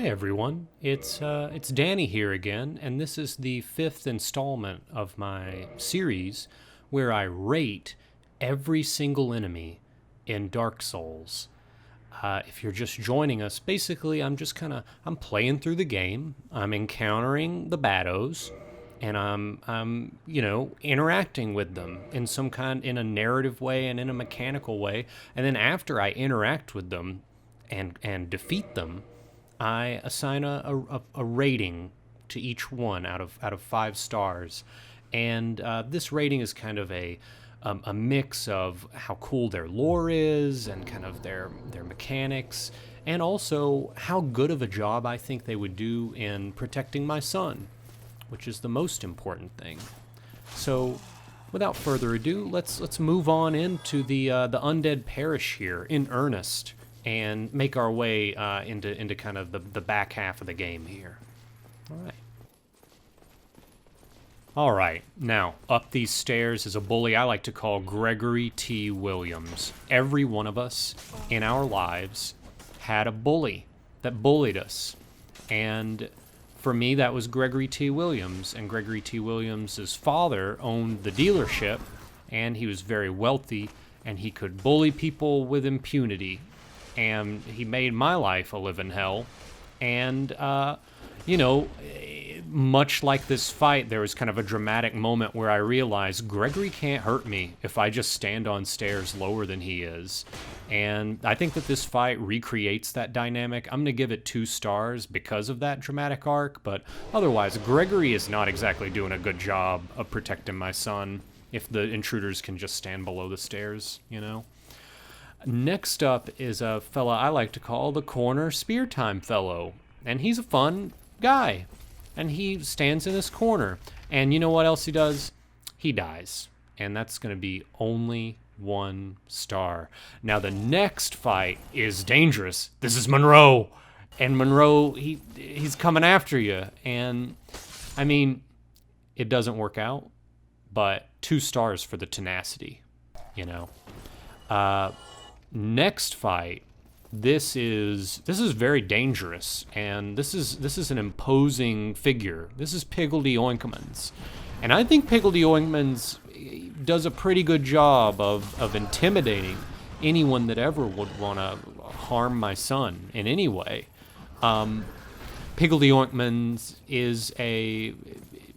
Hi everyone, it's Danny here again, and this is the fifth installment of my series where I rate every single enemy in Dark Souls. If you're just joining us, basically I'm playing through the game, I'm encountering the baddos, and I'm interacting with them in a narrative way and in a mechanical way, and then after I interact with them and defeat them, I assign a rating to each one out of 5 stars, and this rating is kind of a mix of how cool their lore is and kind of their mechanics, and also how good of a job I think they would do in protecting my son, which is the most important thing. So, without further ado, let's move on into the Undead Parish here in earnest, and make our way into kind of the back half of the game here. All right, now, up these stairs is a bully I like to call Gregory T Williams. Every one of us in our lives had a bully that bullied us. And for me, that was Gregory T Williams. And Gregory T Williams' father owned the dealership, and he was very wealthy, and he could bully people with impunity. And he made my life a living hell. And, much like this fight, there was kind of a dramatic moment where I realized Gregory can't hurt me if I just stand on stairs lower than he is. And I think that this fight recreates that dynamic. I'm going to give it 2 stars because of that dramatic arc, but otherwise, Gregory is not exactly doing a good job of protecting my son if the intruders can just stand below the stairs, Next up is a fella I like to call the Corner Spear Time fellow. And he's a fun guy. And he stands in this corner. And you know what else he does? He dies. And that's going to be only 1 star. Now the next fight is dangerous. This is Monroe. And Monroe, he's coming after you. And, I mean, it doesn't work out. But 2 stars for the tenacity, Next fight, this is very dangerous, and this is an imposing figure. This is Pigley Ottoman, and I think Pigley Ottoman does a pretty good job of intimidating anyone that ever would want to harm my son in any way. Pigley Ottoman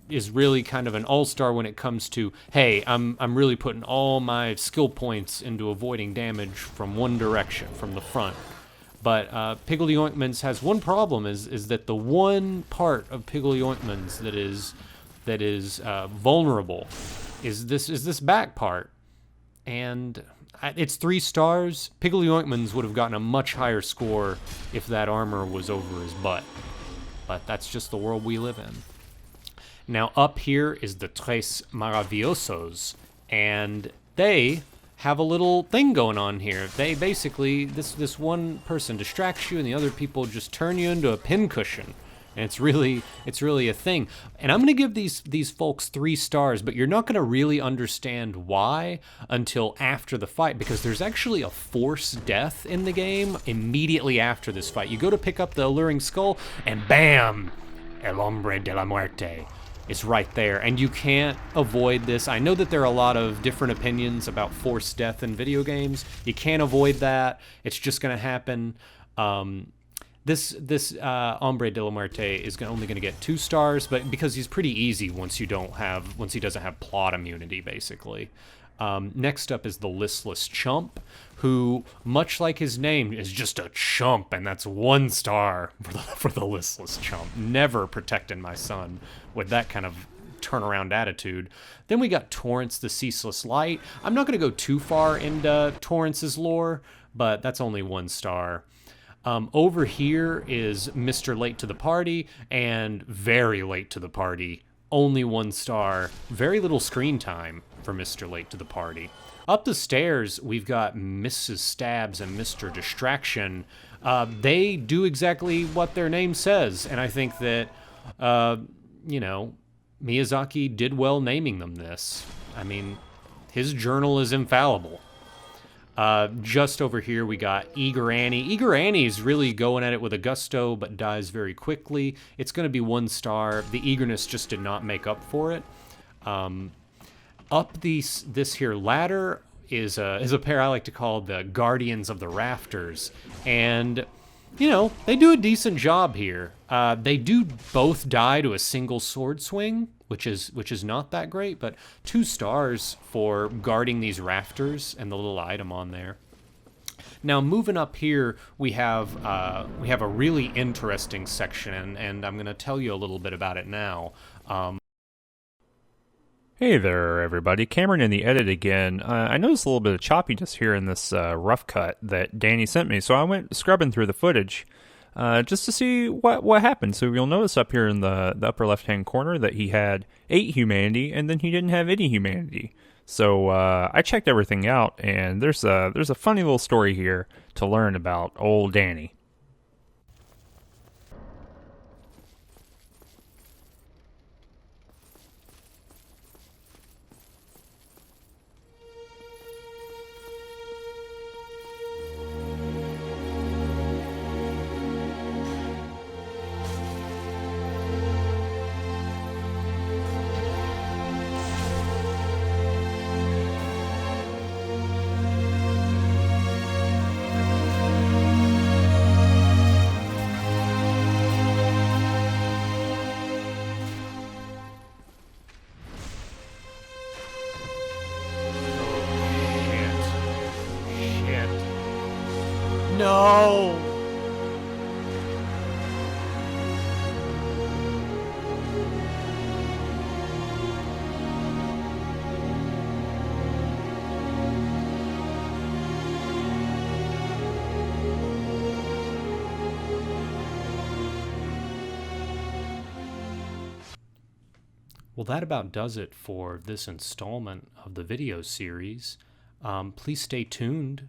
is really kind of an all-star when it comes to, hey, I'm really putting all my skill points into avoiding damage from one direction, from the front. But Pigley Ottoman has one problem, is that the one part of Pigley Ottoman that is vulnerable is this back part. And it's 3 stars. Pigley Ottoman would have gotten a much higher score if that armor was over his butt. But that's just the world we live in. Now up here is the Tres Maravillosos, and they have a little thing going on here. They basically, this one person distracts you and the other people just turn you into a pincushion. And it's really a thing. And I'm going to give these folks 3 stars, but you're not going to really understand why until after the fight, because there's actually a forced death in the game immediately after this fight. You go to pick up the alluring skull, and bam! El Hombre de la Muerte is right there, and you can't avoid this. I know that there are a lot of different opinions about forced death in video games. You can't avoid that. It's just going to happen. This Hombre de la Muerte is only going to get 2 stars, but because he's pretty easy once he doesn't have plot immunity, basically. Next up is the Listless Chump, who, much like his name, is just a chump, and that's 1 star for the Listless Chump. Never protecting my son with that kind of turnaround attitude. Then we got Torrance the Ceaseless Light. I'm not going to go too far into Torrance's lore, but that's only 1 star. Over here is Mr. Late to the Party, and very late to the party. Only 1 star. Very little screen time for Mr. Late to the Party. Up the stairs, we've got Mrs. Stabs and Mr. Distraction. They do exactly what their name says, and I think that, Miyazaki did well naming them this. I mean, his journal is infallible. Just over here, we got Eager Annie. Eager Annie's really going at it with a gusto, but dies very quickly. It's going to be 1 star. The eagerness just did not make up for it. Up this here ladder is a pair I like to call the Guardians of the Rafters, and you know they do a decent job here. They do both die to a single sword swing, which is not that great, but 2 stars for guarding these rafters and the little item on there. Now moving up here, we have a really interesting section, and I'm going to tell you a little bit about it now. Hey there, everybody. Cameron in the edit again. I noticed a little bit of choppiness here in this rough cut that Danny sent me, so I went scrubbing through the footage just to see what happened. So you'll notice up here in the upper left-hand corner that he had 8 humanity, and then he didn't have any humanity. So I checked everything out, and there's a funny little story here to learn about old Danny. No! Well, that about does it for this installment of the video series. Please stay tuned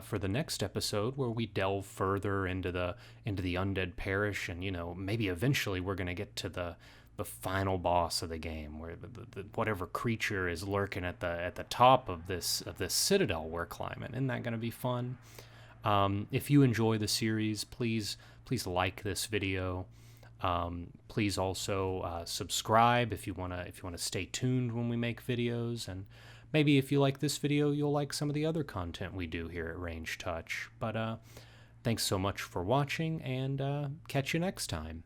for the next episode, where we delve further into the Undead Parish, and maybe eventually we're going to get to the final boss of the game, where the whatever creature is lurking at the top of this citadel we're climbing. Isn't that going to be fun? If you enjoy the series, please like this video. Please also subscribe if you wanna stay tuned when we make videos, and maybe if you like this video, you'll like some of the other content we do here at Range Touch. But thanks so much for watching, and catch you next time.